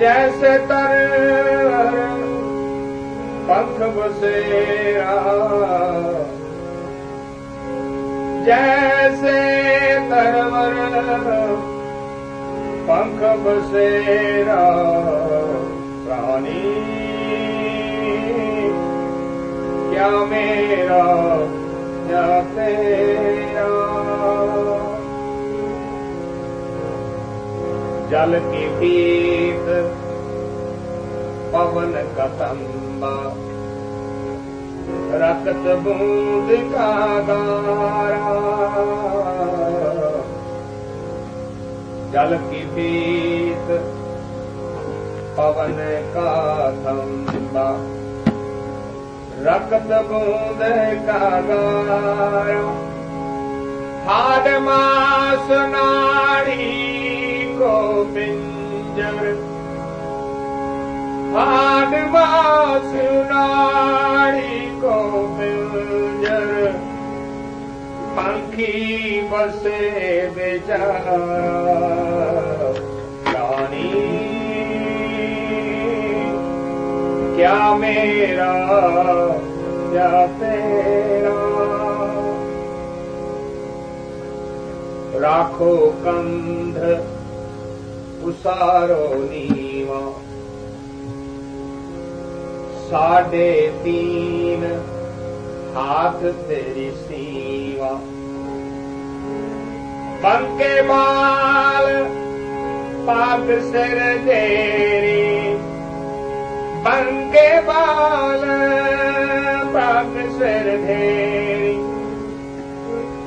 जैसे तर पंख बसेरा, जैसे तरवर पंख बसेरा, प्राणी क्या मेरा क्या तेरा। जल की भीत पवन का तंबा, रक्त बूंद का गारा। जल की भीत पवन का तंबा, रक्त बूंद का गारा। हाड मास नाड़ी को पिंजर, हाड मास नाड़ी को पिंजर। पंखी बसे बेचारा, प्राणी क्या मेरा क्या तेरा। राखो कंध उसारो नीवा, 3.5 हाथ तेरी सीवा। बनके बाल पाक सिर तेरी, बनके बाल पाक सिर तेरी।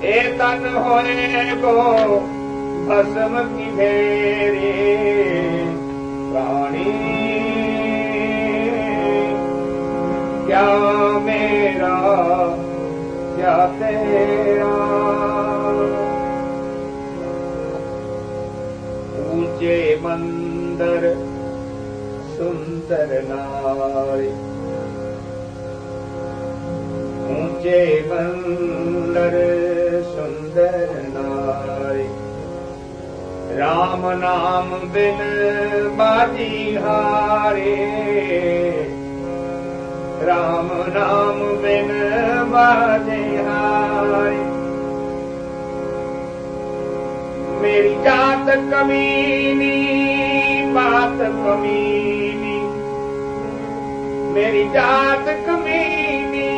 ए तन होए को भस्म की भेरी, प्राणी क्या मेरा क्या तेरा। ऊंचे मंदिर सुंदर नारी, ऊंचे मंदिर सुंदर नारी। राम नाम बिन बाजी हारे, राम नाम बिन बाजी हारे। मेरी जात कमीनी बात कमीनी, मेरी जात कमीनी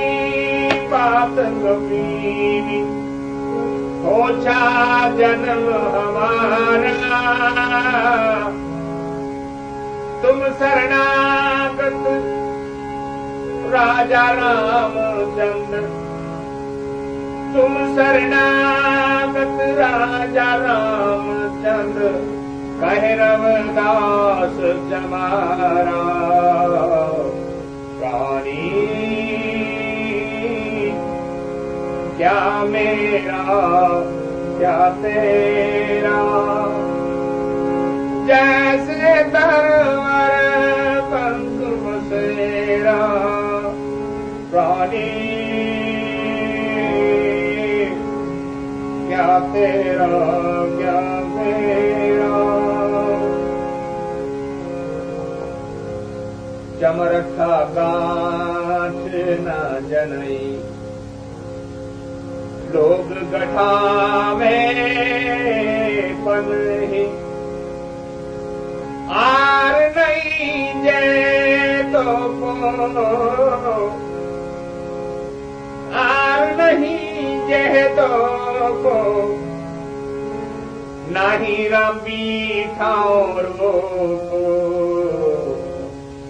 बात कमीनी। ओछा जन्म हमारा तुम शरणागत राजा रामचंद्र, तुम शरणागत राजा रामचंद्र। कहे रविदास जमारा, प्राणी क्या मेरा क्या तेरा। जैसे तरवर पंख बसेरा, प्राणी क्या तेरा क्या मेरा। चमरखा गांठ न जनई, लोग गठावे पनही। आर नहीं जे तो को, आर नहीं जे तो को। नहीं रबी ठाओ को,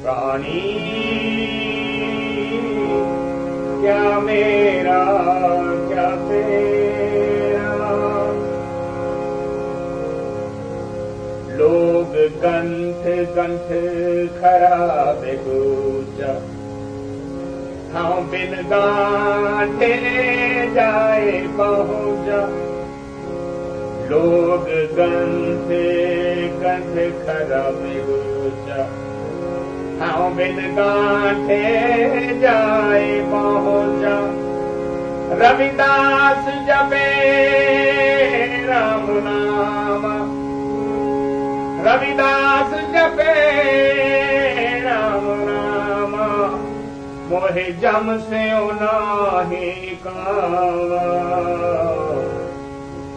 प्राणी क्या मेरा क्या तेरा। लोग गंठ गंठ खराब गुजा, हाँ बिन गांठे जाए पहुंचा। लोग गंठ गंठ खराब गुजा, हाँ बिन गांठे जाए पहुंचा। रविदास जपे राम नाम, रविदास जपे राम राम मोहे जम से नाही कावा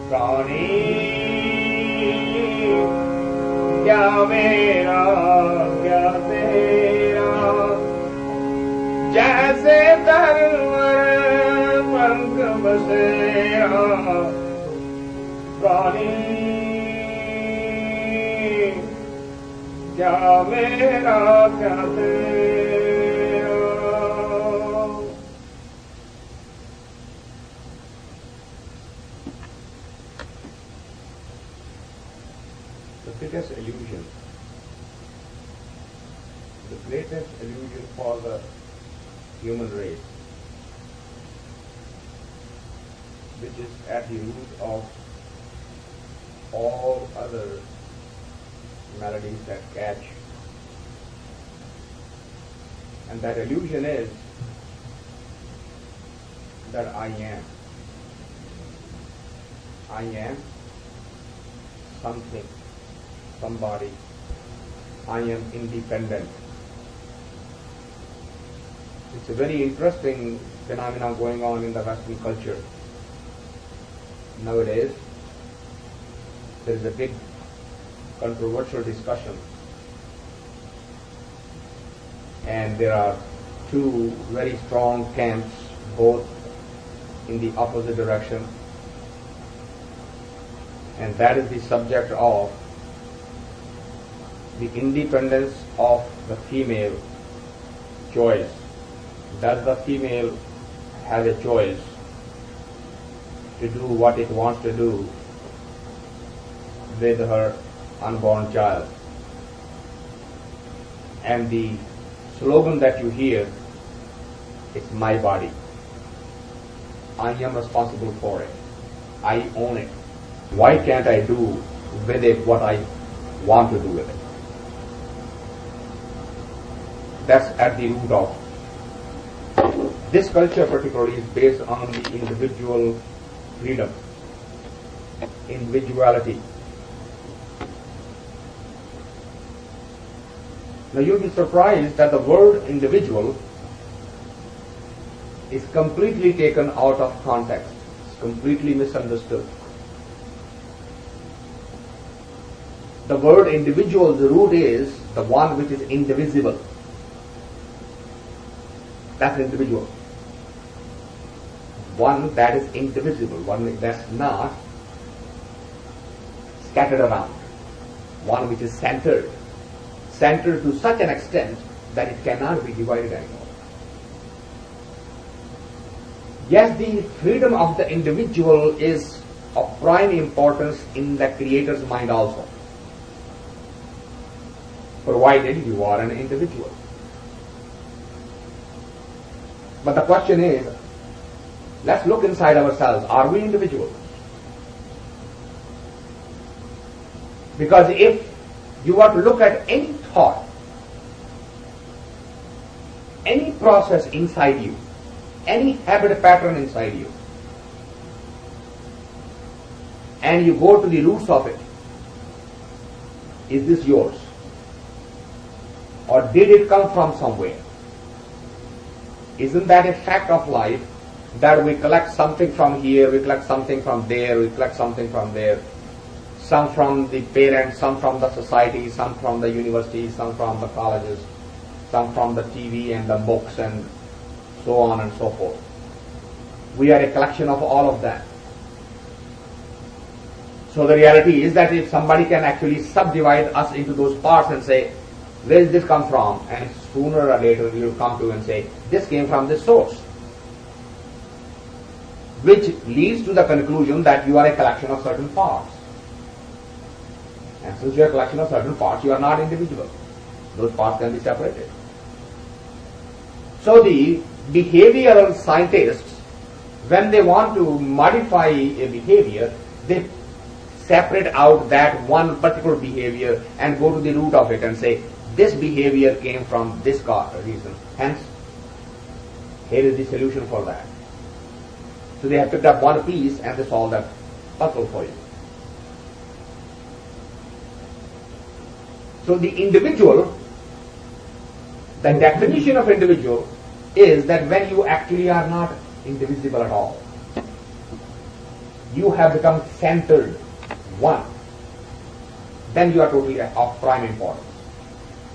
प्राणी क्या मेरा क्या तेरा जैसे तरवर पंख बसेरा प्राणी क्या मेरा क्या तेरा। The biggest illusion, the greatest illusion for the human race, which is at the root of all other melodies that catch. And that illusion is that I am. I am something, somebody. I am independent. It's a very interesting phenomenon going on in the Western culture. Nowadays, there is a big controversial discussion, and there are two very strong camps, both in the opposite direction, and that is the subject of the independence of the female choice. Does the female have a choice to do what it wants to do with her unborn child? And the slogan that you hear is my body. I am responsible for it. I own it. Why can't I do with it what I want to do with it? That's at the root of. This culture particularly is based on the individual freedom, individuality. Now you'll be surprised that the word individual is completely taken out of context. It's completely misunderstood. The word individual, the root is the one which is indivisible. That's individual. One that is indivisible, one that's not scattered around, one which is centered to such an extent that it cannot be divided anymore. Yes, the freedom of the individual is of prime importance in the Creator's mind also, provided you are an individual. But the question is, let's look inside ourselves. Are we individuals? Because if you are to look at any thought, any process inside you, any habit pattern inside you, and you go to the roots of it, is this yours? Or did it come from somewhere? Isn't that a fact of life that we collect something from here, we collect something from there, we collect something from there, some from the parents, some from the society, some from the university, some from the colleges, some from the TV and the books and so on and so forth. We are a collection of all of that. So the reality is that if somebody can actually subdivide us into those parts and say, where did this come from? And sooner or later you will come to and say, this came from this source. Which leads to the conclusion that you are a collection of certain parts. And since you are a collection of certain parts, you are not individual. Those parts can be separated. So the behavioral scientists, when they want to modify a behavior, they separate out that one particular behavior and go to the root of it and say, this behavior came from this reason. Hence, here is the solution for that. So they have picked up one piece and they solve that puzzle for you. So the individual, the definition of individual is that when you actually are not indivisible at all, you have become centered, one, then you are totally of prime importance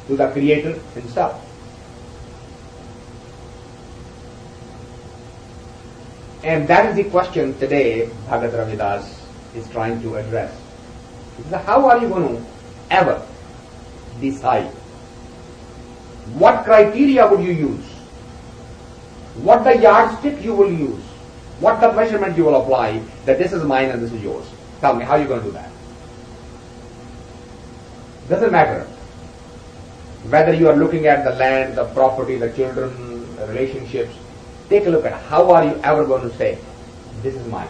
to the Creator Himself. And that is the question today Bhagat Ravidas is trying to address. Because how are you going to ever decide? What criteria would you use? What the yardstick you will use? What the measurement you will apply that this is mine and this is yours? Tell me, how are you going to do that? Doesn't matter whether you are looking at the land, the property, the children, the relationships. Take a look at how are you ever going to say, this is mine.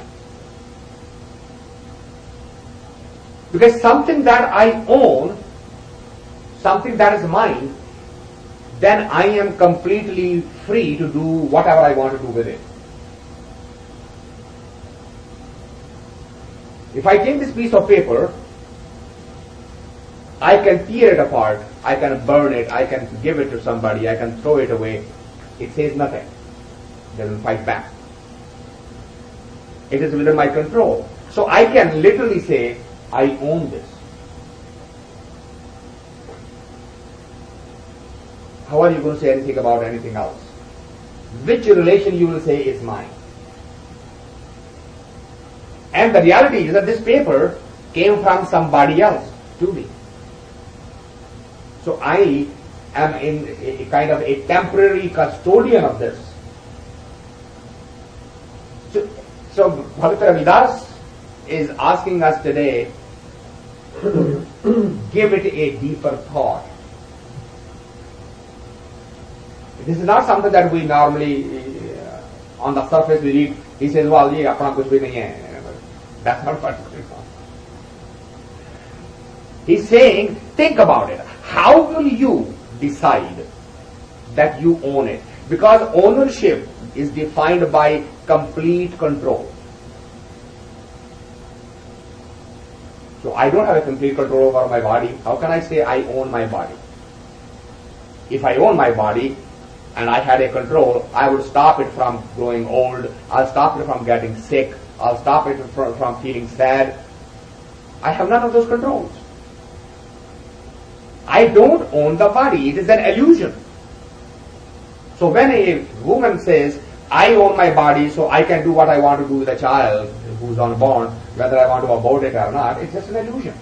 Because something that I own, something that is mine, then I am completely free to do whatever I want to do with it. If I take this piece of paper, I can tear it apart, I can burn it, I can give it to somebody, I can throw it away. It says nothing. It doesn't fight back. It is within my control. So I can literally say, I own this. How are you going to say anything about anything else? Which relation you will say is mine? And the reality is that this paper came from somebody else to me. So I am in a kind of a temporary custodian of this. So Bhagat Ravidas is asking us today to give it a deeper thought. This is not something that we normally, on the surface we read. He says, well, ye apna kuch bhi nahi hai. That's not what it's going on. He's saying, think about it. How will you decide that you own it? Because ownership is defined by complete control. So I don't have a complete control over my body. How can I say I own my body? If I own my body and I had a control, I would stop it from growing old. I'll stop it from getting sick. I'll stop it from feeling sad. I have none of those controls. I don't own the body. It is an illusion. So when a woman says, I own my body so I can do what I want to do with a child who's unborn, whether I want to abort it or not, it's just an illusion.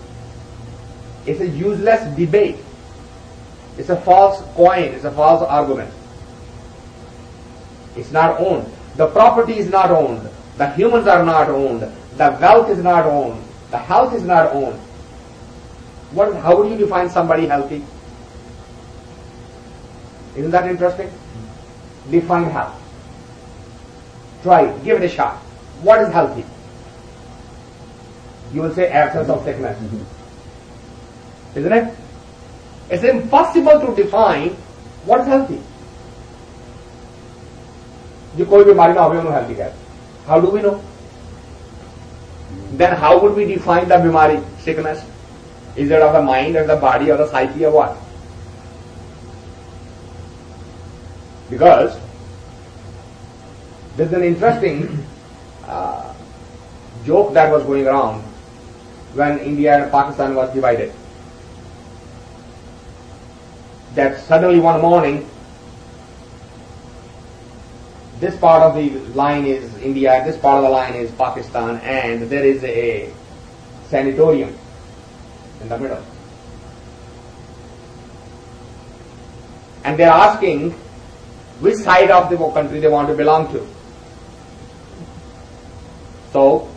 It's a useless debate. It's a false coin. It's a false argument. It's not owned. The property is not owned. The humans are not owned. The wealth is not owned. The health is not owned. How would you define somebody healthy? Isn't that interesting? Define health. Try it. Give it a shot. What is healthy? You will say absence of sickness. Isn't it? It's impossible to define what is healthy. जो कोई बीमारी ना हो healthy कहते. How do we know? Then how would we define the bimari, sickness? Is it of the mind or the body or the psyche or what? Because there's an interesting joke that was going around when India and Pakistan was divided. That suddenly one morning, this part of the line is India and this part of the line is Pakistan, and there is a sanatorium in the middle. And they are asking which side of the country they want to belong to. So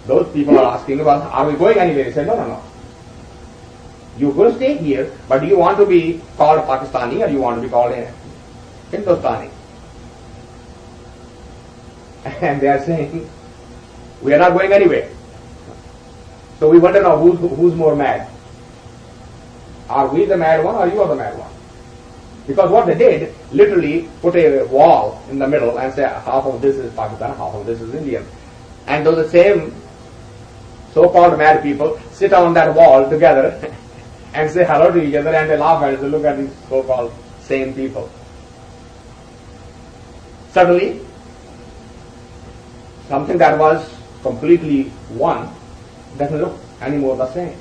those people are asking, well, are we going anywhere? They said, no. You will stay here, but do you want to be called Pakistani or you want to be called Hindustani? And they are saying, we are not going anywhere. So we want to know who's more mad. Are we the mad one or you are the mad one? Because what they did, literally put a wall in the middle and say half of this is Pakistan, half of this is Indian. And those the same so-called mad people sit on that wall together and say hello to each other, and they laugh at us. Look at these so-called sane people. Suddenly, something that was completely one doesn't look anymore the same.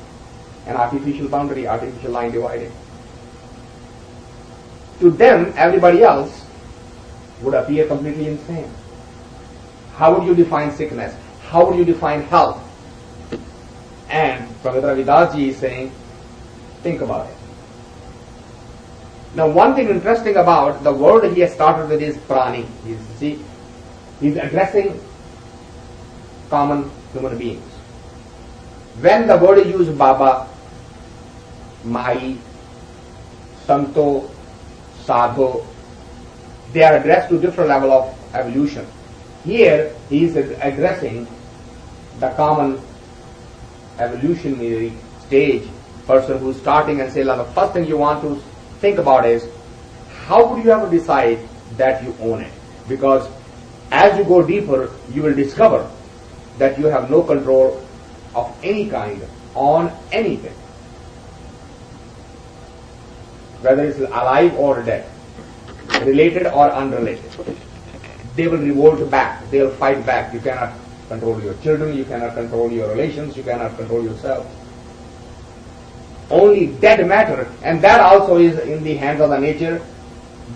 An artificial boundary, artificial line dividing. To them, everybody else would appear completely insane. How would you define sickness? How would you define health? And Bhagat Ravidas Ji is saying, think about it. Now, one thing interesting about the word he has started with is Prani. He's addressing common human beings. When the word is used, Baba, Mai, Santo, Sadhu, they are addressed to different level of evolution. Here, he is addressing the common evolutionary stage person who is starting and say, the first thing you want to think about is, how would you ever decide that you own it? Because as you go deeper, you will discover that you have no control of any kind on anything, whether it's alive or dead, related or unrelated. They will revolt back, they will fight back. You cannot control your children, you cannot control your relations, you cannot control yourself. Only dead matter, and that also is in the hands of the nature.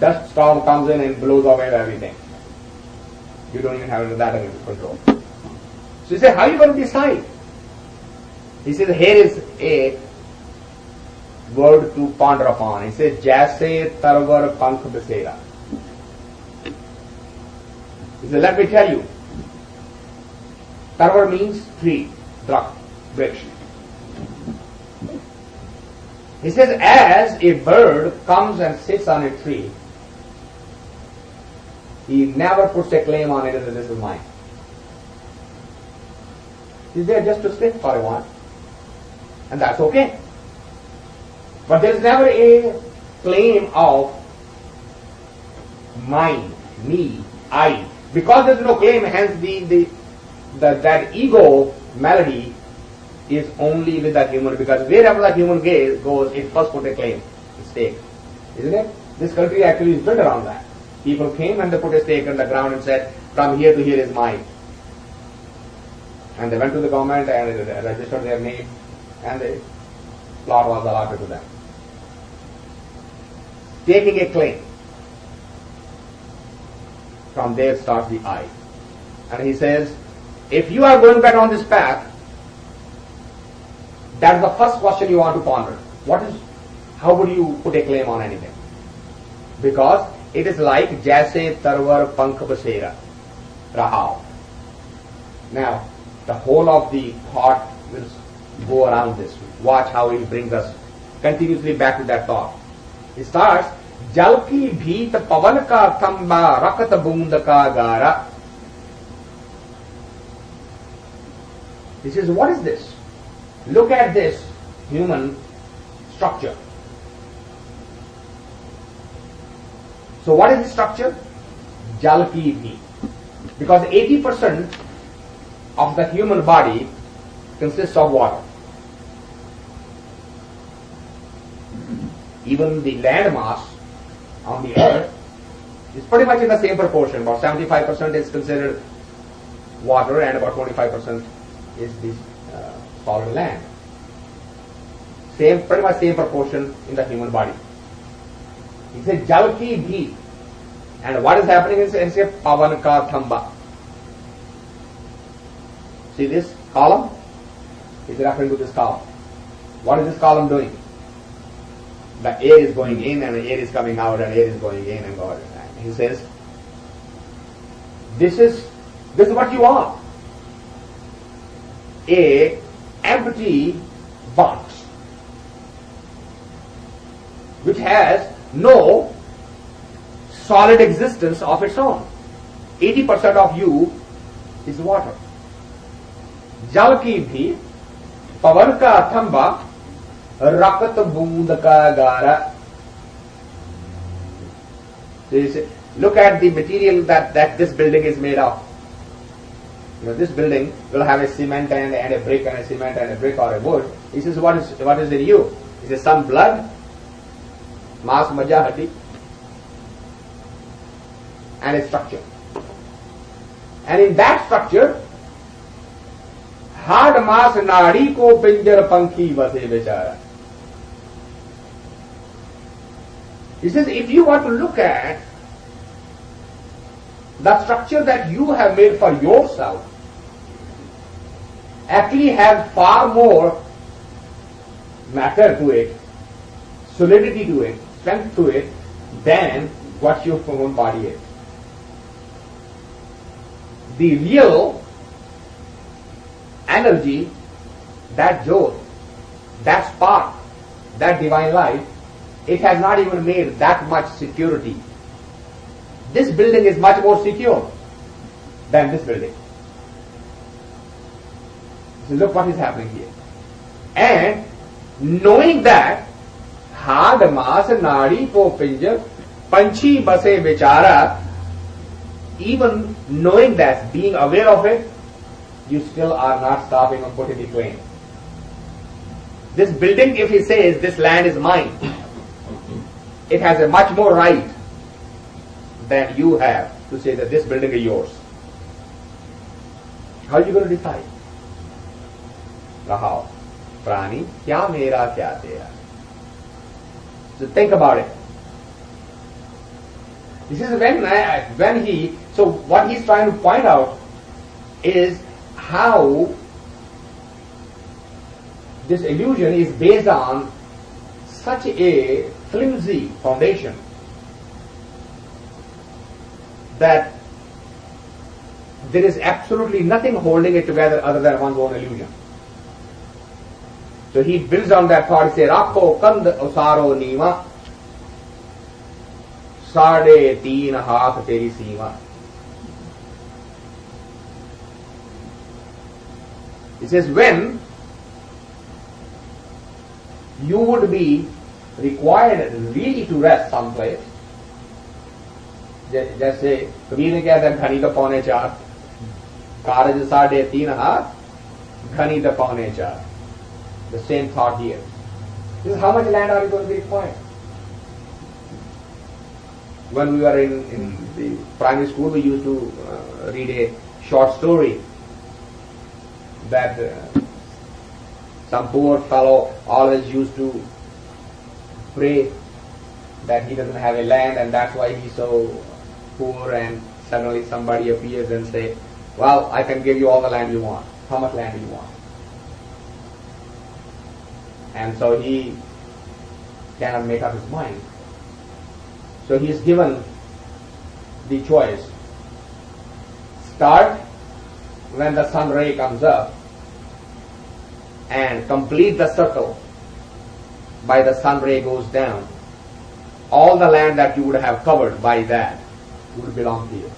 Dust storm comes in and blows away everything. You don't even have that under control. So he said, how are you going to decide? He says, here is a word to ponder upon. He says, Jaise tarvar pankh basera. He said, let me tell you. Tarvar means tree, drakh, vriksha. He says, as a bird comes and sits on a tree, he never puts a claim on it that this is mine. He's there just to sit for a while. And that's okay. But there is never a claim of mine, me, I. Because there is no claim, hence that ego melody is only with the human, because wherever the human goes, it first put a claim, a stake. Isn't it? This country actually is built around that. People came and they put a stake on the ground and said, from here to here is mine. And they went to the government and registered their name, and the plot was allotted to them. Taking a claim. From there starts the I. And he says, if you are going back on this path, that's the first question you want to ponder. How would you put a claim on anything? Because it is like Jaise tarvar pankh basera, Rahao. Now, the whole of the thought will go around this. Watch how it brings us continuously back to that thought. It starts, Jal ki bheet pavan ka thamba rakat boond ka gara. He says, what is this? Look at this human structure. So what is the structure? Jal ki bheet. Because 80% of the human body consists of water. Even the land mass on the earth is pretty much in the same proportion. About 75% is considered water and about 25% is this solid land. Pretty much same proportion in the human body. He says Jal ki bheet. And what is happening is pavan ka thamba. See this column? Is referring to this column. What is this column doing? The air is going in and the air is coming out and air is going in and going out. He says, this is what you are. A empty box which has no solid existence of its own. 80% of you is water. Jal ki bhi pavan ka thamba rakat boond ka gara. So you say, look at the material that this building is made of. This building will have a cement and a brick and a cement and a brick or a wood. He says, what is in you? He says, some blood, mass, majja, hadi, and a structure. And in that structure, hard mass nadi ko pinjar pankhi base bechara. He says, if you want to look at the structure that you have made for yourself, actually has far more matter to it, solidity to it, strength to it, than what your own body is. The real energy, that jyot, that spark, that divine light, it has not even made that much security. This building is much more secure than this building. So look what is happening here. And knowing that, hard mass nadi ko pinjar panchi base bechara, even knowing that, being aware of it, you still are not stopping or putting the train. This building, if he says this land is mine, it has a much more right than you have to say that this building is yours. How are you going to decide? How? Prani, kya mera, kya tera. So think about it. This is when he, so what he's trying to point out is how this illusion is based on such a flimsy foundation that there is absolutely nothing holding it together other than one's own illusion. So he builds on that thought. He says, Rakho kand usaro nima, साढ़े तीन हाथ तेरी सीमा. It says, when you would be required really to rest someplace, जैसे कबीर ने कहा था घनी तो पौने चार, कारज साढ़े तीन हाथ, घनी तो पौने चार. The same thought here. This is how much land are you going to be required? When we were in the primary school, we used to read a short story that some poor fellow always used to pray that he doesn't have a land and that's why he's so poor, and suddenly somebody appears and say, well, I can give you all the land you want. How much land do you want? And so he cannot make up his mind. So he is given the choice. Start when the sun ray comes up and complete the circle by the sun ray goes down. All the land that you would have covered by that would belong to you.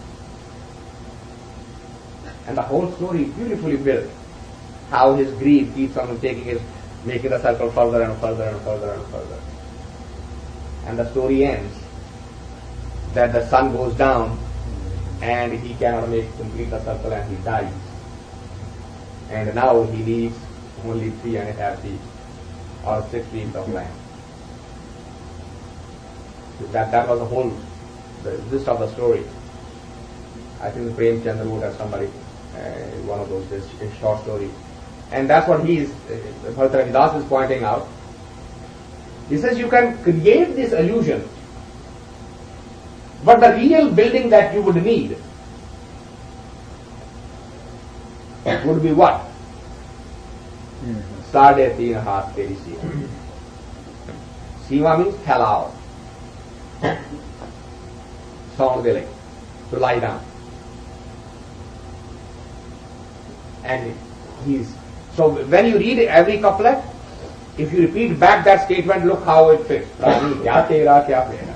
And the whole story is beautifully built. How his greed keeps on making the circle further and further and further and further. And the story ends that the sun goes down and he cannot complete the circle and he dies. And now he leaves only 3.5 feet or 6 feet of land. That was the whole gist of the story. I think Premchandra wrote as somebody one of those short stories. And that's what Bhagat Ravidas is pointing out. He says you can create this illusion, but the real building that you would need would be what? साढ़े तीन हाथ तेरी सीमा. Seema means phalao. Sound willing, to lie down. And so when you read every couplet, if you repeat back that statement, look how it fits. Prani, kya tera, kya mera.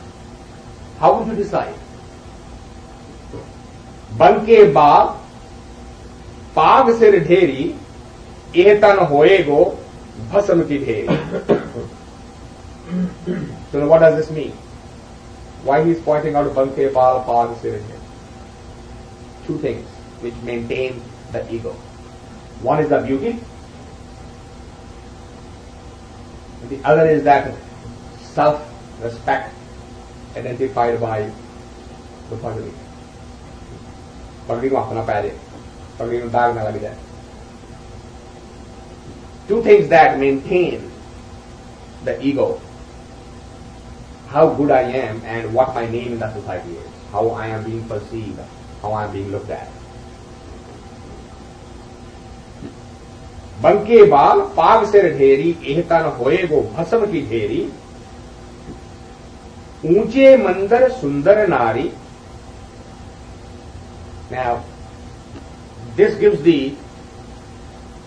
How would you decide? Banke ba, paag sir dheri, ehtan hoego, bhasam ki dheri. So what does this mean? Why he is pointing out Banke ba, paag sir dheri? Two things which maintain the ego. One is the beauty, and the other is that self-respect identified by the pagdi. Pagdi ko apna paide, pagdi ko daag na lagi jaye. Two things that maintain the ego: how good I am and what my name in the society is, how I am being perceived, how I am being looked at. बंके बाल पाग सिर ढेरी एहतन होए गो भस्म की ढेरी ऊंचे मंदिर सुंदर नारी. Now, this gives the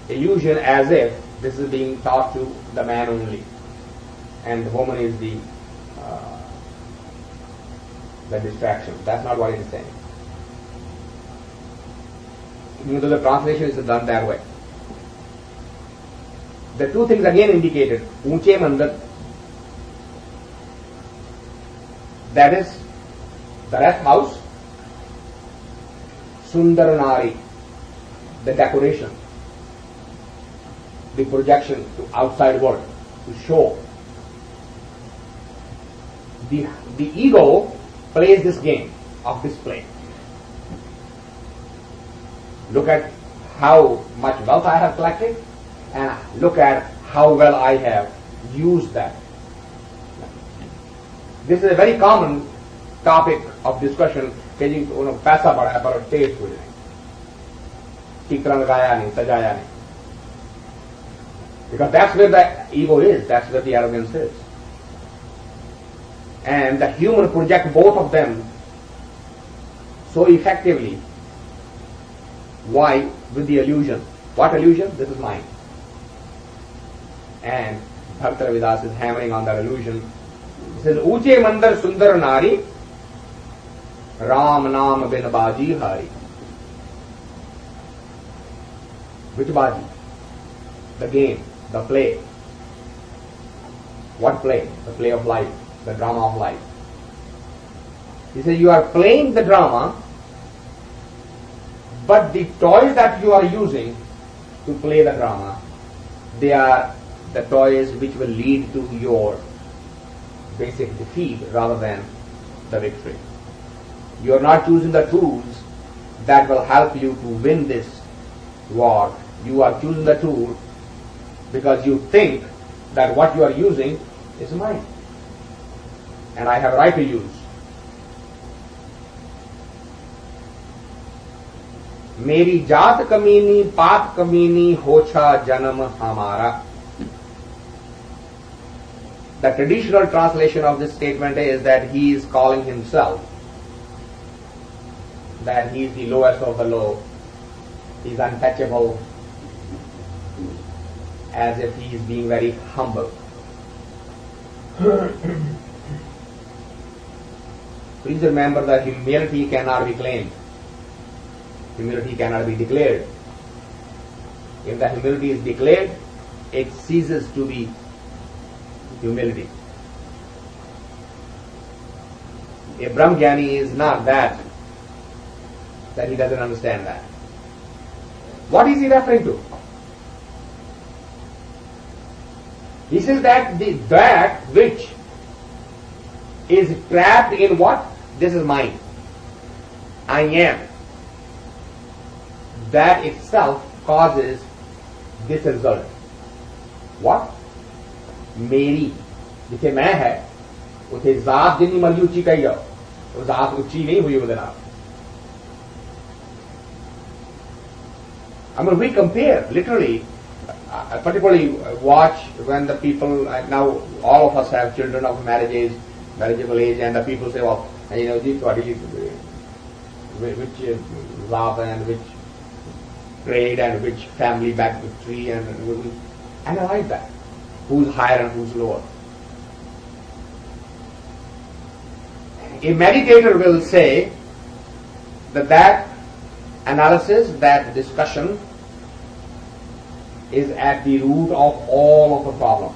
illusion as if this is being taught to the man only, and the woman is the distraction. That's not what it is saying. Even though the translation is done that way. The two things again indicated, Unche Mandir, that is the rest house, Sundar Nari, the decoration, the projection to outside world, to show. The ego plays this game of display. Look at how much wealth I have collected, and look at how well I have used that. This is a very common topic of discussion. कि जी उन्होंने पैसा बढ़ाया पर test हो जाए, ठीक तरह लगाया नहीं, सजाया नहीं. Because that's where the ego is, that's where the arrogance is. And the human project both of them so effectively. Why? With the illusion. What illusion? This is mine. And Bhagat Ravidas is hammering on that illusion. He says, Uche Mandar Sundar Nari, Ram Naam Bin Baji Hari. Which Baji? The game, the play. What play? The play of life, the drama of life. He says, you are playing the drama, but the toys that you are using to play the drama, they are the toys which will lead to your basic defeat rather than the victory. You are not choosing the tools that will help you to win this war. You are choosing the tool because you think that what you are using is mine and I have a right to use. मेरी जात कमीनी पात कमीनी होछा जन्म हमारा. The traditional translation of this statement is that he is calling himself that he is the lowest of the low, he is untouchable, as if he is being very humble. Please remember that humility cannot be claimed. Humility cannot be declared. If the humility is declared, it ceases to be humility. A Brahmjnani is not that he doesn't understand that. What is he referring to? He says that that which is trapped in what? This is mine. I am. That itself causes this result. What? मेरी जिसे मैं है उसे जात जितनी मर्जी ऊंची कही जाओ, तो जात ऊंची नहीं हुई उधर आप. I mean, we compare literally. Particularly watch when the people now all of us have children of marriageable age, and the people say, well, you know, which love and which grade and which family background tree, and we analyze that. Who's higher and who's lower. A meditator will say that analysis, that discussion is at the root of all of the problems.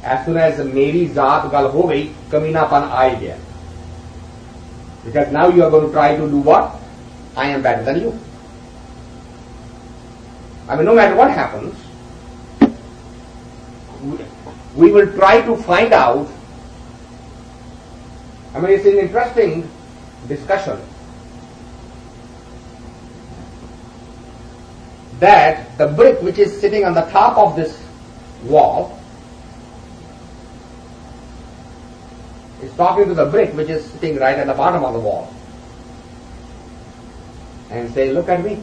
As soon as meri zaat gal ho gayi, kaminapan aa gaya. Because now you are going to try to do what? I am better than you. I mean, no matter what happens, we will try to find out. I mean, it's an interesting discussion that the brick which is sitting on the top of this wall is talking to the brick which is sitting right at the bottom of the wall and say, look at me.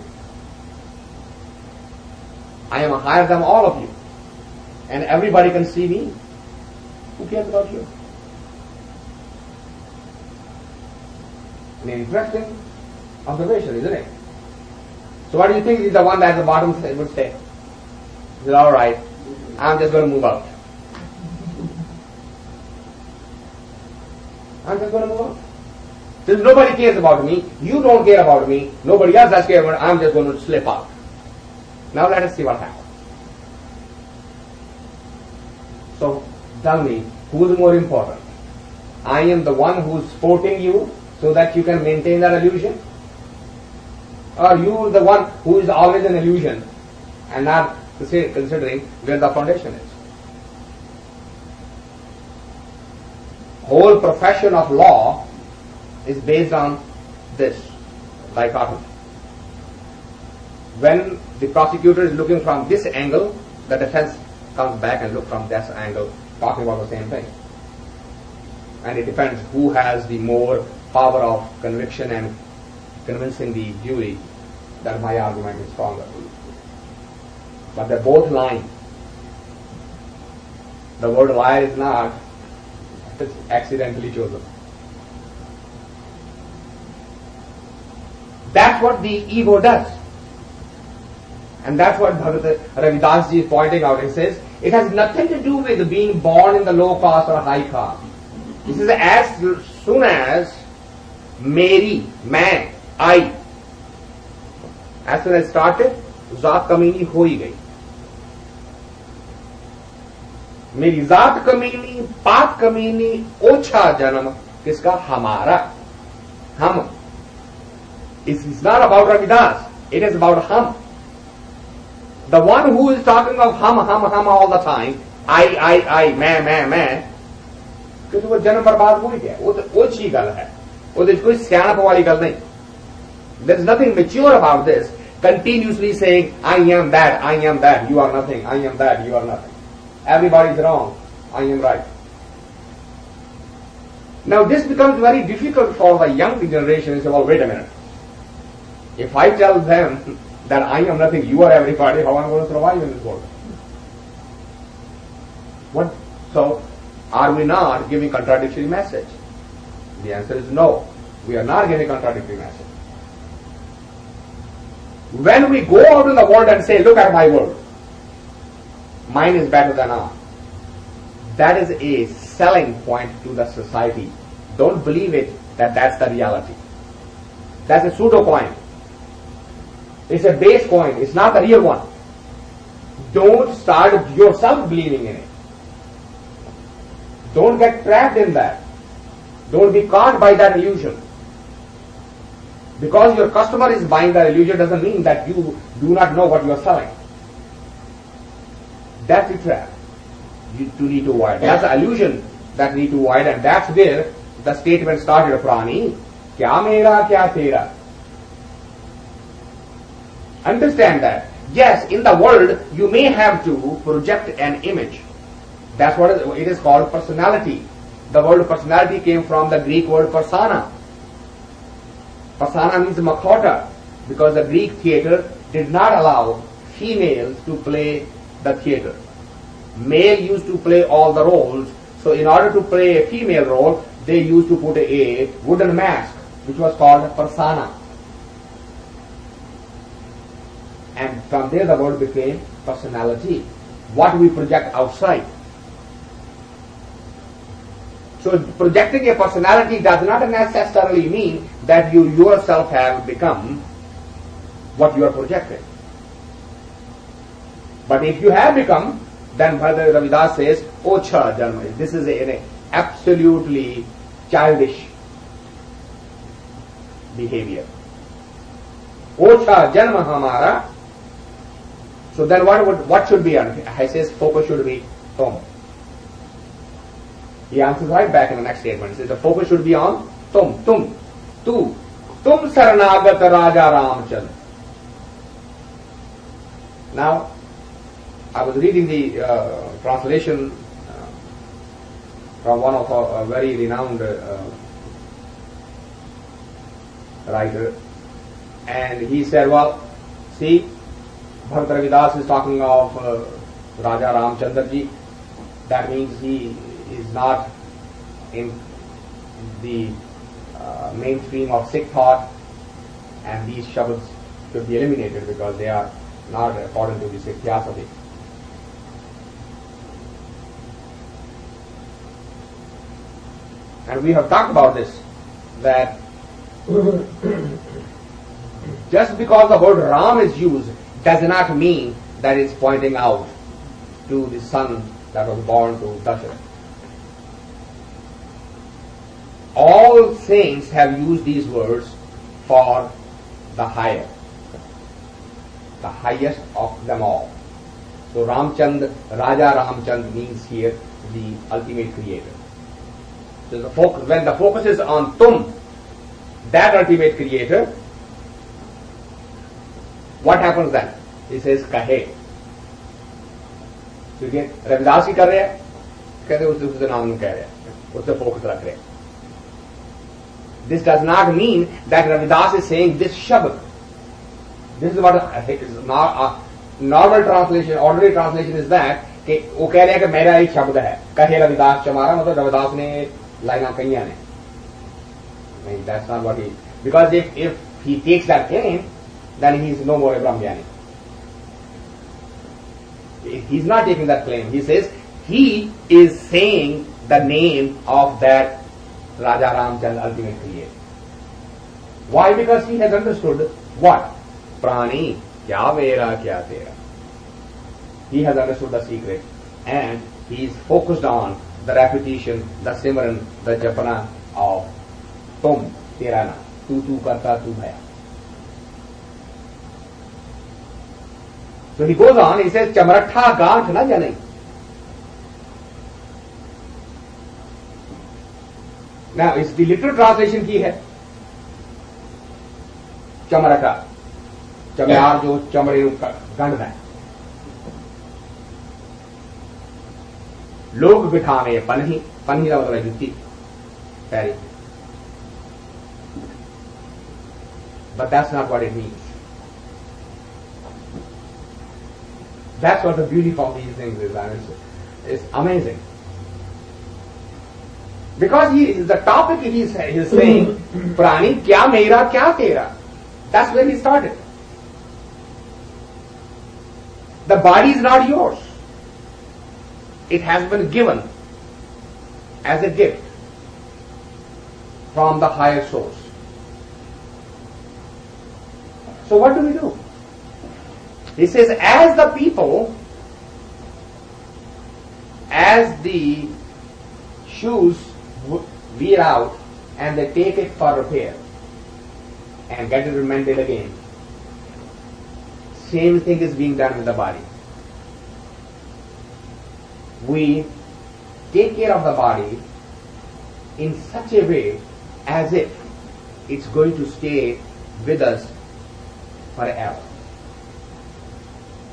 I am higher than all of you and everybody can see me. Who cares about you? An interesting observation, isn't it? So what do you think is the one that at the bottom would say? He said, all right, I'm just going to move out. I'm just going to move out. Since nobody cares about me, you don't care about me, nobody else does care about me, I'm just going to slip out. Now let us see what happens. So tell me, who is more important? I am the one who is supporting you so that you can maintain that illusion? Or you the one who is always an illusion and not considering where the foundation is? Whole profession of law is based on this dichotomy. When the prosecutor is looking from this angle, the defense comes back and looks from this angle, talking about the same thing. And it depends who has the more power of conviction and convincing the jury that my argument is stronger. But they're both lying. The word lie is not, it's accidentally chosen. That's what the ego does. And that's what Bhagat Ravidas Ji is pointing out. He says, it has nothing to do with being born in the low caste or high caste. He says, as soon as Meri, man, I, as soon as started, जात कमीनी हो ही गई. मेरी जात कमीनी, पात कमीनी, ओछा जन्म किसका? हमारा. हम. It's not about Ravidas. It is about hum. The one who is talking of hum all the time, I, मैं, क्योंकि वो जन्म बर्बाद हो ही गया. वो तो ओछी गल है. वो तो कोई सियाणप वाली गल नहीं. There is nothing mature about this. Continuously saying, I am that, you are nothing, I am that, you are nothing. Everybody is wrong, I am right. Now this becomes very difficult for the young generation. Say, well, wait a minute. If I tell them that I am nothing, you are everybody, how am I going to survive in this world? What? So, are we not giving contradictory message? The answer is no. We are not giving contradictory message. When we go out in the world and say, look at my world, mine is better than ours, that is a selling point to the society. Don't believe it that that's the reality. That's a pseudo coin. It's a base coin. It's not the real one. Don't start yourself believing in it. Don't get trapped in that. Don't be caught by that illusion. Because your customer is buying that illusion doesn't mean that you do not know what you are selling. That's the trap. You need to avoid. That's the illusion that need to avoid, and that's where the statement started, Prani. Kya Mera, kya Tera. Understand that. Yes, in the world, you may have to project an image. That's what it is called personality. The word personality came from the Greek word persona. Persona means makhota, because the Greek theatre did not allow females to play the theatre. Male used to play all the roles, so in order to play a female role, they used to put a wooden mask, which was called persona. And from there the word became personality, what we project outside. So projecting a personality does not necessarily mean that you yourself have become what you are projecting. But if you have become, then Bhagat Ravidas says, Ocha Janma. This is an absolutely childish behavior. Ocha Janma Hamara. So then what should be on? He says focus should be tum. He answers right back in the next statement. He says the focus should be on tum, tu, tum saranagat Raja Ramchand. Now, I was reading the translation from one of a very renowned writer, and he said, well, see, Bhagat Ravidas is talking of Raja Ramchandra Ji. That means he is not in the mainstream of Sikh thought, and these shabads should be eliminated because they are not according to the Sikh theosophy. And we have talked about this, that just because the word Ram is used does not mean that it's pointing out to the son that was born to Dasharatha. All saints have used these words for the higher, the highest of them all. So Ramchand, Raja Ramchand means here the ultimate creator. So when the focus is on Tum, that ultimate creator, what happens then? He says Kahe. क्योंकि रविदास ही कर रहे हैं, कहते उसके नाम कह रहे हैं, उससे फोकस रख रहे हैं. This does not mean that Ravidas is saying this shabd. This is what normal translation, ordinary translation is that कि वो कह रहे हैं कि मेरा एक शब्द है, कहे रविदास चमारा, मतलब रविदास ने लाइना कहियां ने. नहीं, that's not what he. Because if he takes that claim, then he is no more a Brahmjani. He's not taking that claim. He says he is saying the name of that Raja Ramchand, ultimate creator. Why? Because he has understood what? Prani, kya Mera, kya Tera. He has understood the secret, and he is focused on the repetition, the simran, the japana of Tum, Tera na, tu karta, tu bhaya. So he goes on, he says, Chamratha Gant na janai. Now, it's the literal translation की है. चमरटा, चमयार जो चमड़े गंढ है. लोग बिठावे पन्ही, पन्ही का मतलब जुत्ती, पैरी. But that's not what it means. That's what the beauty of these things is, and it's amazing. Because the topic he is saying, Prani, kya Mera, kya Tera. That's where he started. The body is not yours. It has been given as a gift from the higher source. So what do we do? He says, as the people, as the shoes wear out and they take it for repair and get it mended again, same thing is being done with the body. We take care of the body in such a way as if it's going to stay with us forever.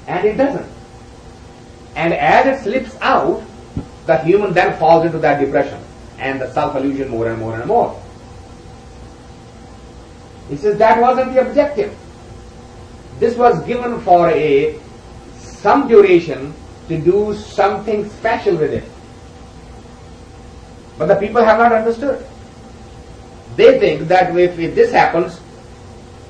And it doesn't. And as it slips out, the human then falls into that depression and the self-illusion more and more and more. He says that wasn't the objective. This was given for some duration to do something special with it. But the people have not understood. They think that if this happens,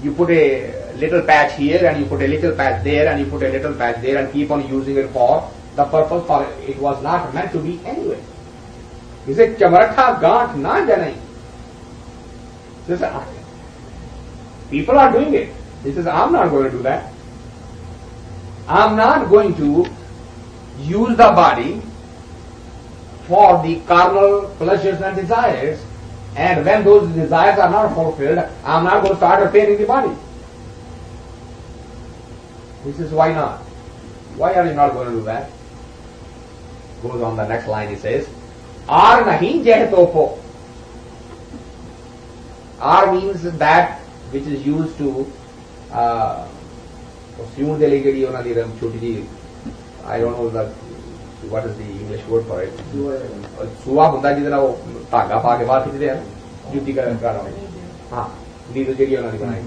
you put a little patch here and you put a little patch there and you put a little patch there and keep on using it for the purpose for it was not meant to be anyway. He said, Chamratha Gant na janai. He says, people are doing it. He says, I'm not going to do that. I'm not going to use the body for the carnal pleasures and desires, and when those desires are not fulfilled, I'm not going to start repairing the body. He says, why not? Why are you not going to do that? Goes on the next line, he says, Ar nahi jeh tofo. Ar means that which is used to assume the legally on the choti. I don't know what is the English word for it. Suwa hunda jidna wo dhaga pa ke baad khicde hain jutti ka rहा हाँ needle जड़ी उन्होंने बनाई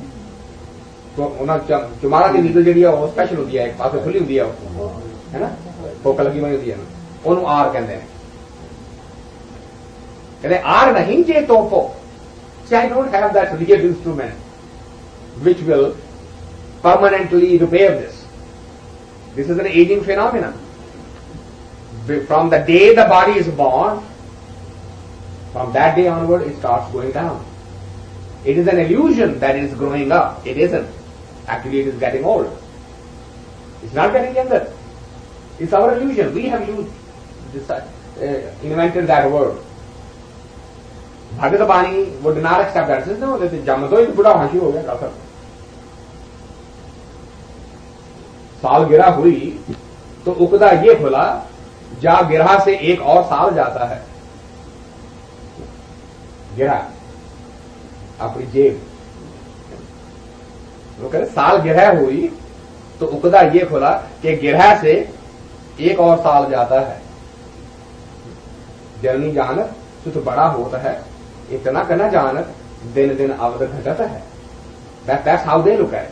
तो उन्होंने चुमारा की needle जड़ी है वो स्पेशल होती है एक पास खुली होती है ना फोकल लगी बनी होती है ना उन्होंने आर कहते आर नहीं जे तोपो I don't have that real instrument which will permanently repair this. This is an aging phenomenon. From the day the body is born, from that day onward it starts going down. It is an illusion that it is growing up. It isn't. Actually it is getting old. It's not getting younger. It's our illusion. We have used invented that word. Bhagat Prani would not accept that. Says, no, Jamado is Buddha Hashi ho gaya doctor. साल गिरा हुई तो उकदा ये खुला जा गिरा से एक और साल जाता है गिरा अपनी जेब वो कहते साल गिरा हुई तो उकदा ये खुला कि गिरा से एक और साल जाता है जर्नी जानत सुत बड़ा होता है इतना करना जानत दिन दिन अवध घटत है that's how they look at it.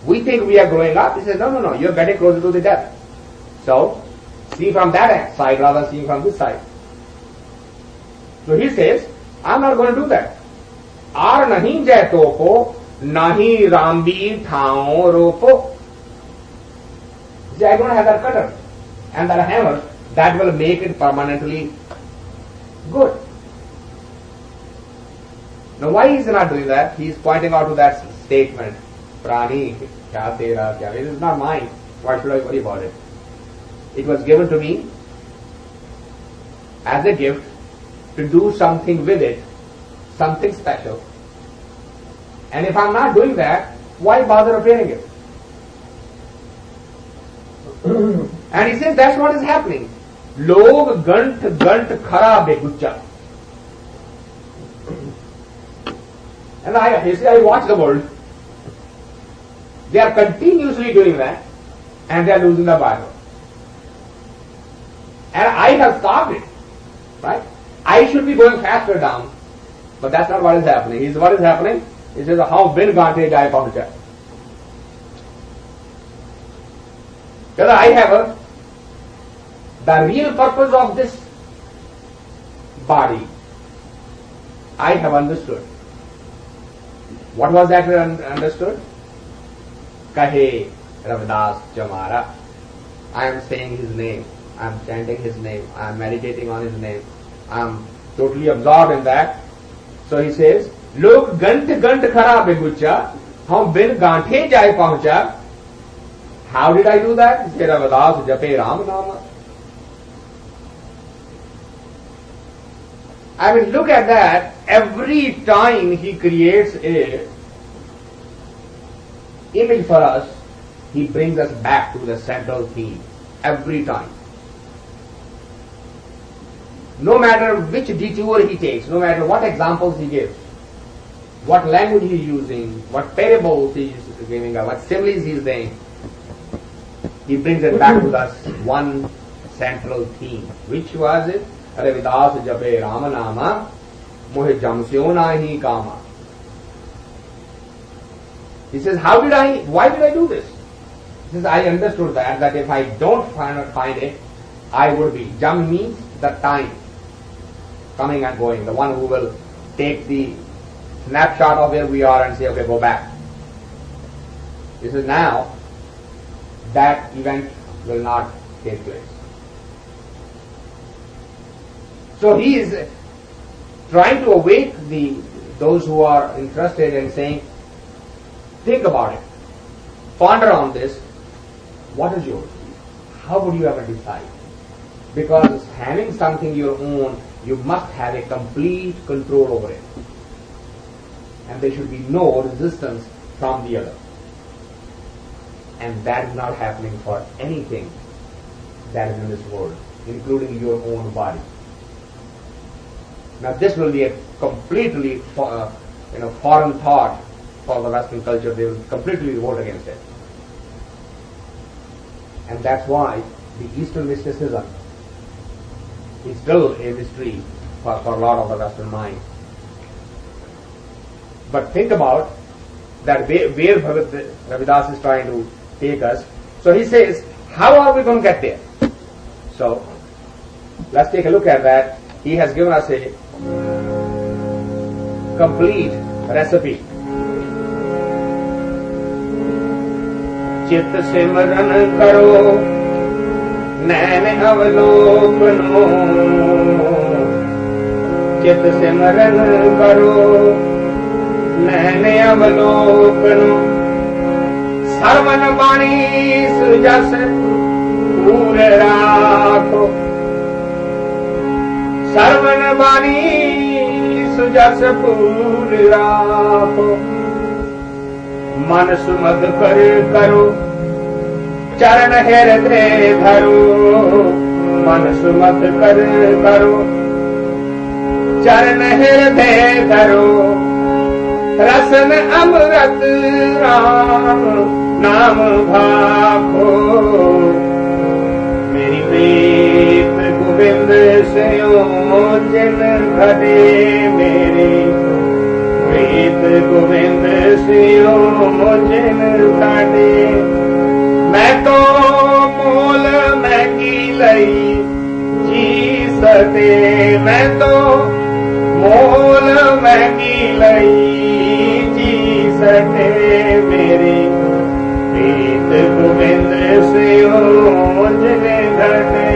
We think we are growing up. He says, no, you're getting closer to the death. So, see from that side rather than seeing from this side. So he says, I'm not going to do that. Ar nahi jai tofo, nahi rambi thao ropo. See, I'm going to have that cutter and that hammer that will make it permanently good. Now why is he not doing that? He is pointing out to that statement. Prani, Kya Tera, Kya. It is not mine. Why should I worry about it? It was given to me as a gift to do something with it, something special. And if I'm not doing that, why bother repairing it? And he says that's what is happening. Log gant khara begucha. And I watch the world. They are continuously doing that and they are losing the Bible. And I have stopped it. Right? I should be going faster down. But that's not what is happening. What is happening? He says, how bin gante jai pahucha. Because I have the real purpose of this body. I have understood. What was that understood? Kahe Ravidas Ji. I am saying his name. I am chanting his name. I am meditating on his name. I am totally absorbed in that. So he says, Lok gant khara begucha, hum bin ganthe jai pahucha. How did I do that? He said, Ravidas jape Ram nama. I mean, look at that. Every time he creates a image for us, he brings us back to the central theme. Every time. No matter which detour he takes, no matter what examples he gives, what language he is using, what parables he is giving, what similes he is saying, he brings it back to us one central theme. Which was it? Ravidas jape Rama nama, mohe jamsyo nahi kama. He says, why did I do this? He says, I understood that if I don't find it, I would be. Jam means the time, coming and going, the one who will take the snapshot of where we are and say, okay, go back. He says, now, that event will not take place. So he is trying to awake those who are interested in saying, think about it. Ponder on this. What is yours? How would you ever decide? Because having something your own, you must have a complete control over it. And there should be no resistance from the other. And that is not happening for anything that is in this world, including your own body. Now this will be a completely foreign thought for the Western culture. They will completely revolt against it. And that's why the Eastern mysticism is still a mystery for a lot of the Western mind. But think about that where Bhagat Ravidas is trying to take us. So he says, how are we going to get there? So let's take a look at that. He has given us a complete recipe. चित्त सिमरन करो नैन अवलोकनो चित्त सिमरन करो नैन अवलोकनो servant वाणी सुजस पूर राखो servant वाणी सुजस पूर राखो मन सुमद कर करो चरण हृदय धरो मन सुमद कर करो चरण हृदय धरो रसन अमृत राम नाम भाखो मेरी प्रीत गोविंद से जिन घटे मेरी प्रीत गोविंद सियो जिन घटे मैं तो मोल महंगी लई जी सके मैं तो मोल महंगी लई जी सके मेरी प्रीत गोविंद सियो जिन घटे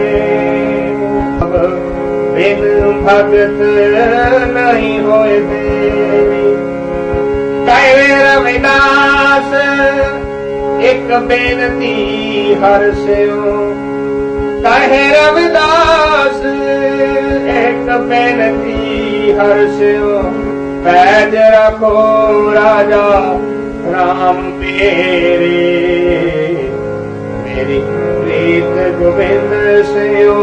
बिन भगत नहीं होए देवी कहे रविदास एक बेनती हर सियो कहे रविदास एक बेनती हर सियो पैज रखो राजा राम पेरे मेरी प्रीत गोविंद सियो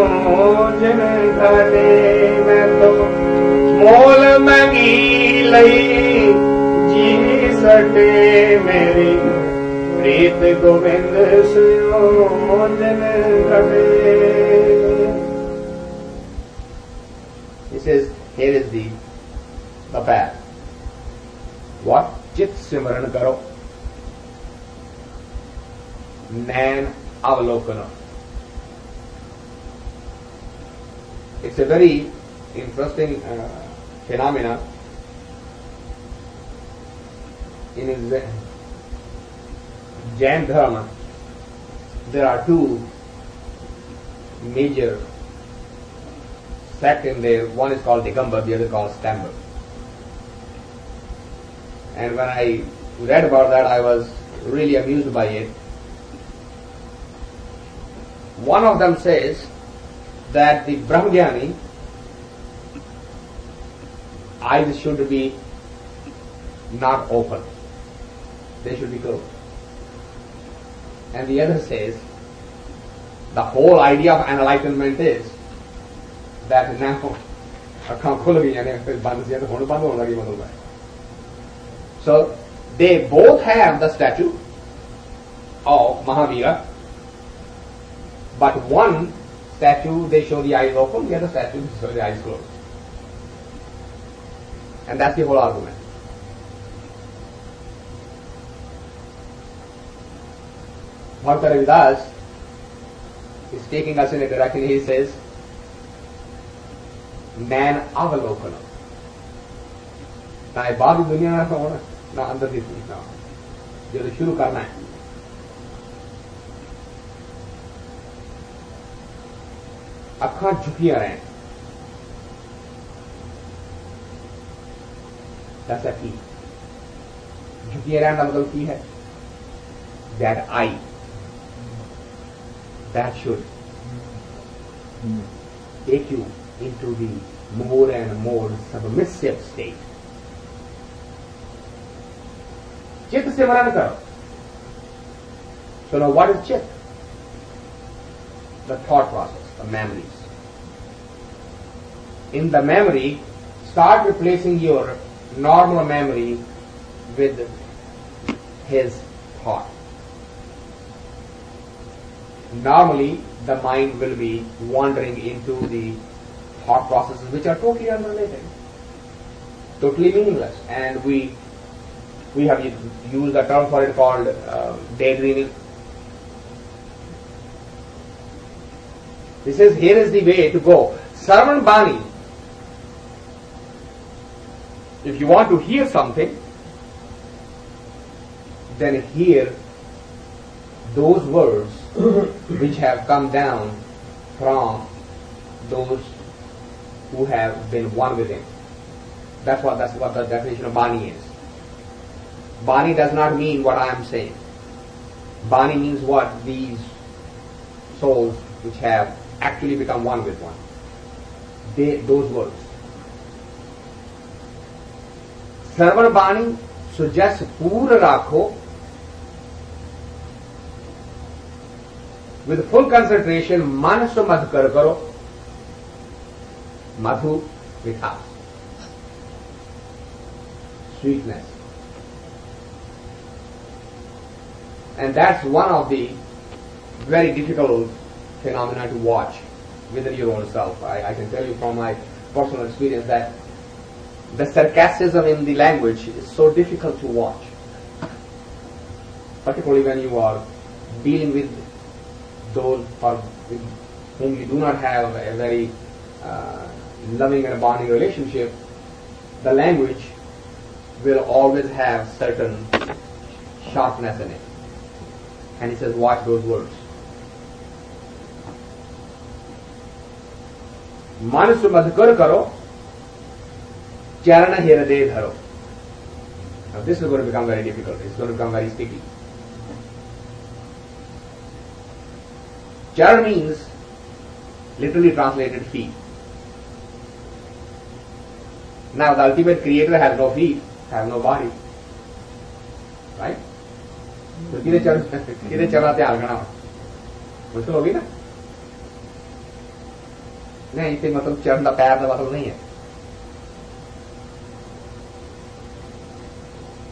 जिन घटे मैं तो मोल महंगी लई जी सके मेरी प्रीत गोविंद सियो जिन घटे. He says, here is the path. What? Chit simran karo नैन अवलोकन. It's a very interesting phenomena in his Jain Dharma. There are two major sects in there. One is called Digambar, the other called Stambar. And when I read about that, I was really amused by it. One of them says that the Brahmajnani eyes should be not open. They should be closed. And the other says the whole idea of enlightenment is that now so they both have the statue of Mahavira, but one statue they show the eyes open, the other statue they show the eyes closed. And that's the whole argument. Bhagat Ravidas is taking us in a direction. He says, "Man avalokana." ना बाहरी दुनिया ना होना ना अंदर की दुनिया जो शुरू करना है. अखा झुकियां रहें. जैसा कि झुकियां रहना मतलब की है that I that should take you into the more and more submissive state. चित्त सिमरन करो. So now what is chit? The thought process, the memories. In the memory, start replacing your normal memory with his thought. Normally, the mind will be wandering into the thought processes which are totally unrelated, totally meaningless, and we have used a term for it called daydreaming. He says, here is the way to go. Sarvan Bani. If you want to hear something, then hear those words which have come down from those who have been one with him. That's what the definition of Bani is. Bani does not mean what I am saying. Bani means what these souls which have actually become one with one. Those words. Sarvan Bani suggests Pura Rakho with full concentration, Manasu Madhukar Karo, Madhu Mithas, sweetness. And that's one of the very difficult phenomena to watch within your own self. I can tell you from my personal experience that the sarcasm in the language is so difficult to watch, particularly when you are dealing with those with whom you do not have a very loving and bonding relationship. The language will always have certain sharpness in it. And he says, watch those words. Manasu madhukar karo, charana hirade dharo. Now this is going to become very difficult. It's going to become very sticky. Charan means, literally translated, feet. Now the ultimate creator has no feet, has no body. Right? तो किधे चला त्याग करना मुश्किल होगी ना नहीं इसे मतलब चरण का पैर का मतलब नहीं है.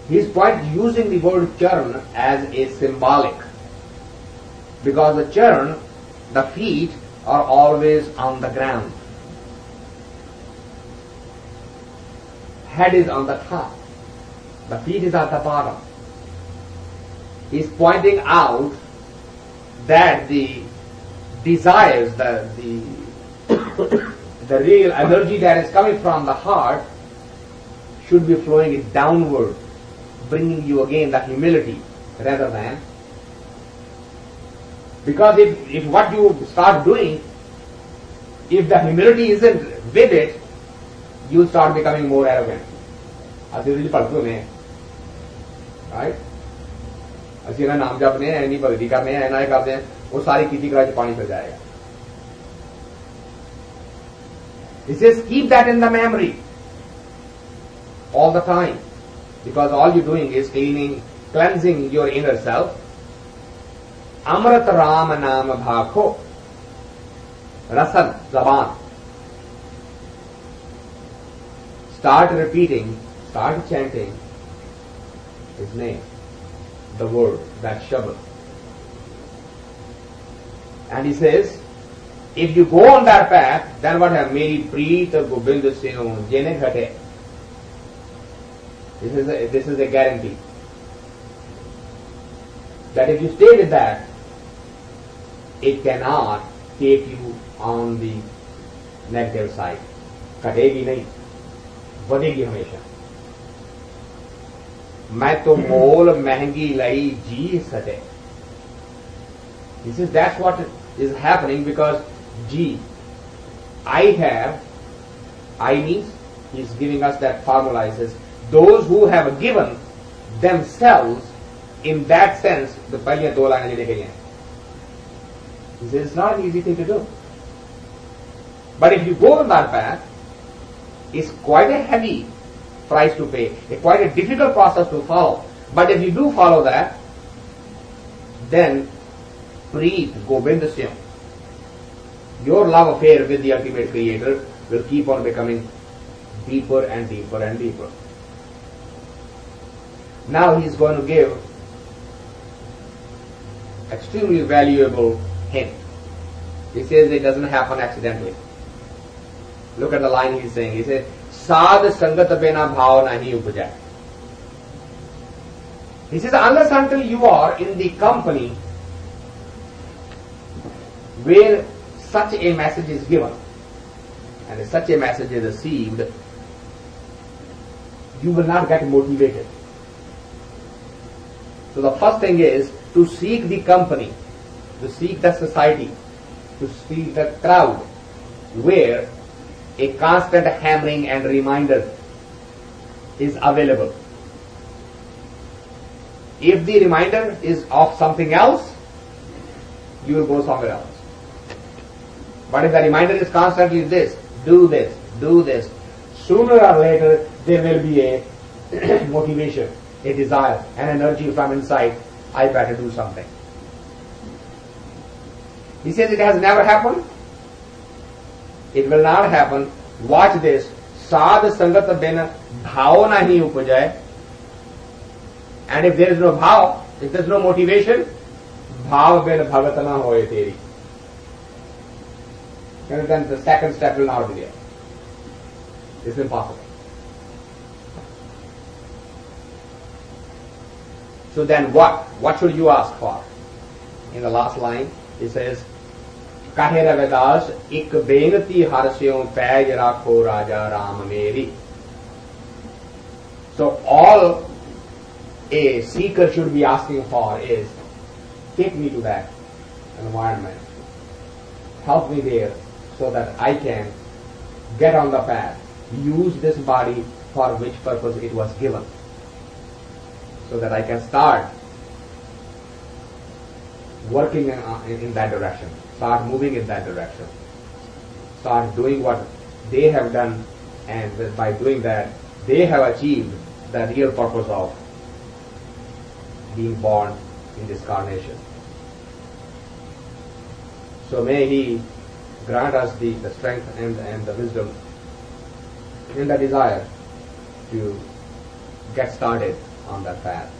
He is quite using the word charan as a symbolic, because the charan, the feet, are always on the ground. Head is on the top. The feet is at the bottom. He is pointing out that the desires, the real energy that is coming from the heart should be flowing downward, bringing you again the humility rather than. Because if what you start doing, if the humility isn't with it, you start becoming more arrogant. Right? ਅਸੀਂ ਇਹਨਾਂ ਨਾਮ ਜਪਨੇ ਐਨੀ ਭਗਤੀ ਕਰਨੇ ਆ ਇਹਨਾਂ ਇਹ ਕਰਦੇ ਆ ਉਹ ਸਾਰੀ ਕੀਤੀ ਕਰਾ ਚ ਪਾਣੀ ਫਿਰ ਜਾਏਗਾ. He says keep that in the memory all the time, because all you're doing is cleansing your inner self. Amrit Ram Naam Bhakho, Rasan Zaban. Start repeating, start chanting his name, the word, that Shabad. And he says, if you go on that path, then what have Meri Preet Gobind Sino Jene Ghate. This is a guarantee. That if you stay with that, it cannot take you on the negative side. Kategi nahi, badegi hamesha. मैं तो मोल महंगी लाई जी सटे. He says that's what is happening because G, I have, I means, he is giving us that formula. He says those who have given themselves, in that sense, the पहले दो लाइनें जो लिखी हैं. He says it's not an easy thing to do. But if you go on that path, it's quite a heavy price to pay, quite a difficult process to follow. But if you do follow that, then Preet Govindasyam, your love affair with the ultimate creator will keep on becoming deeper and deeper and deeper. Now he is going to give extremely valuable hint. He says it doesn't happen accidentally. Look at the line he's saying. He says, Sad sangat bena bhav nahi upajay. He says, unless until you are in the company where such a message is given and such a message is received, you will not get motivated. So the first thing is to seek the company, to seek the society, to seek the crowd where a constant hammering and reminder is available. If the reminder is of something else, you will go somewhere else. But if the reminder is constantly this, do this, do this, sooner or later there will be a motivation, a desire, an energy from inside, I better do something. He says it has never happened. It will not happen. Watch this. Sad sangat bin bhav nahi upajay. And if there is no bhav, if there is no motivation, bhav bin bhagat na hoye teri. And then the second step will not be there. It's impossible. So then what? What should you ask for? In the last line, it says, Kahe Ravidas, ik benati harsyon paj rakho Raja Ram Meri. So all a seeker should be asking for is, take me to that environment. Help me there so that I can get on the path. Use this body for which purpose it was given. So that I can start working in that direction, start moving in that direction, start doing what they have done, and by doing that, they have achieved the real purpose of being born in this carnation. So may He grant us the strength and the wisdom and the desire to get started on that path.